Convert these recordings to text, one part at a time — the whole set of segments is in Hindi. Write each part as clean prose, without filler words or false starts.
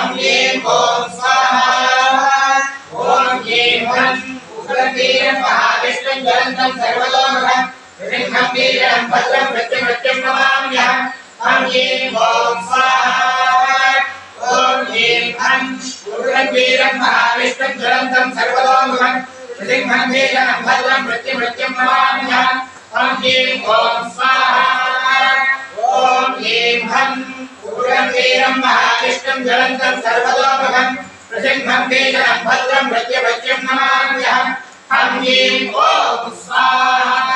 हम ह्रीं ओम स्वाहा ओम ह्रीं हं उग्रवीर्यं महाविष्णुं ज्वलन्तं सर्वतोमुखं सिंहं वीरं भद्रं मृत्युमृत्युं नमाम्यहम् हम ह्रीं ओम स्वाहा ओम ह्रीं हं उग्रवीर्यं महाविष्णुं ज्वलन्तं सर्वतोमुखं सिंहं वीरं भद्रं मृत्युमृत्युं नमाम्यहम् हम ह्रीं ओम स्वाहा ओम ह्रीं हं उग्रवीर्यं महाविष्णुं ज्वलन्तं सर्वतोमुखं सिंहं वीरं भद्रं मृत्युमृत्युं नमाम्यहम् हम ह्रीं ओम स्वाहा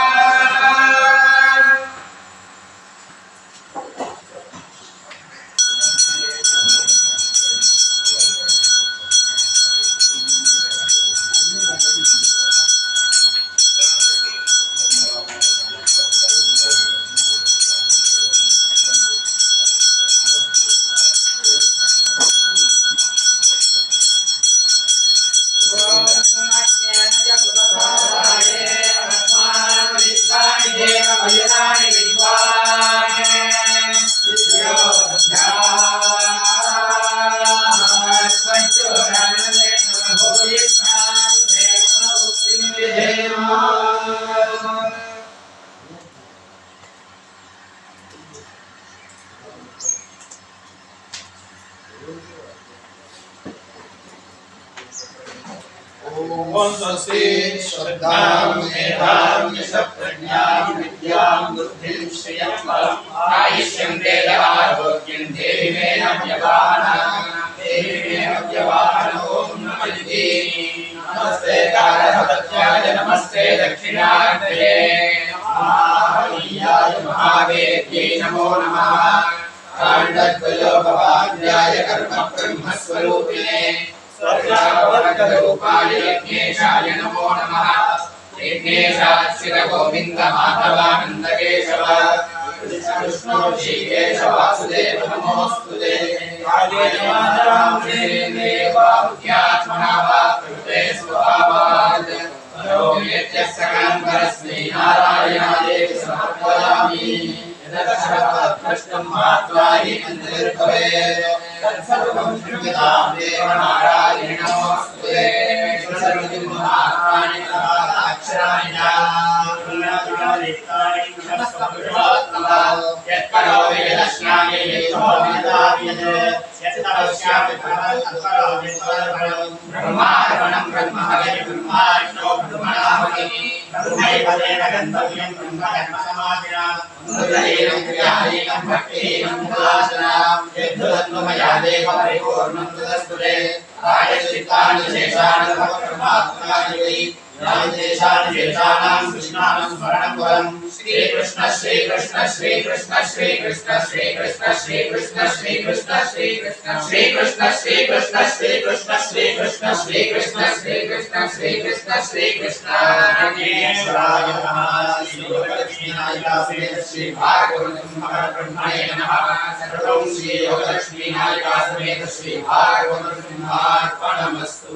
ओम स्वस्ति श्रद्धां मेधां यशप्रज्ञां विद्यां बुद्धिं श्रियं बलम् आयुष्यं तेजवारोग्यं देहि मे नव्यवाहन ओम नमः नमस्ते कारहवत्याय नमस्ते दक्षिणाग्रये महाहल्याय महावेद्यै नमो नमः काण्डद्वयोपवाद्याय कर्म ब्रह्मस्वरूपिणे स्वर्गावतरूपाय यज्ञेशाय नमो नमः यज्ञेशाच्युत गोविन्द माधवानन्द केशव कृष्ण ऋषिकेश वासुदेव नमोऽस्तुते कालेन मातरां देवाभ्यात्मना वा कृते स्वभावात् करोमि यज्ञः सकलं परस्मै नारायणादेव समर्पयामि यदक्षरपदभ्रष्टं मात्वा हि मन्दिर्भवेत् तत्सर्वं श्रुतितां देवनारायण नमोऽस्तुते सर्वं महात्मानि अक्षराणि यत्करोमि यदश्नामि यत्तपस्यामि ब्रह्मार्पणं ब्रह्महविः ब्रह्मार्पणो ब्रह्मणाहुतिः ब्रह्मैव तेन गन्तव्यं ब्रह्मकर्मसमाधिना मुद्रहीनं क्रियाहीनं भक्तिहीनं उपासना यद्वदन्वमया देव परिपूर्णं तदस्तुते कायचित्तानि शेषाणि परमात्मनानि वै यानि शेषाणां कृष्णानं स्मरणं वरं श्रीकृष्ण श्रीकृष्ण श्रीकृष्ण श्रीकृष्ण श्रीकृष्ण श्रीकृष्ण श्रीकृष्ण श्रीकृष्ण श्रीकृष्ण श्रीकृष्ण श्रीकृष्ण श्रीकृष्ण श्रीकृष्ण श्रीकृष्ण श्रीकृष्ण श्रीकृष्ण गणेशाय नमः श्रीलक्ष्मीनायिकासमेत श्री भागवतब्रह्मणे नमः सर्वं श्री योगलक्ष्मीनायिकासमेत श्री भागवतब्रह्मार्पणमस्तु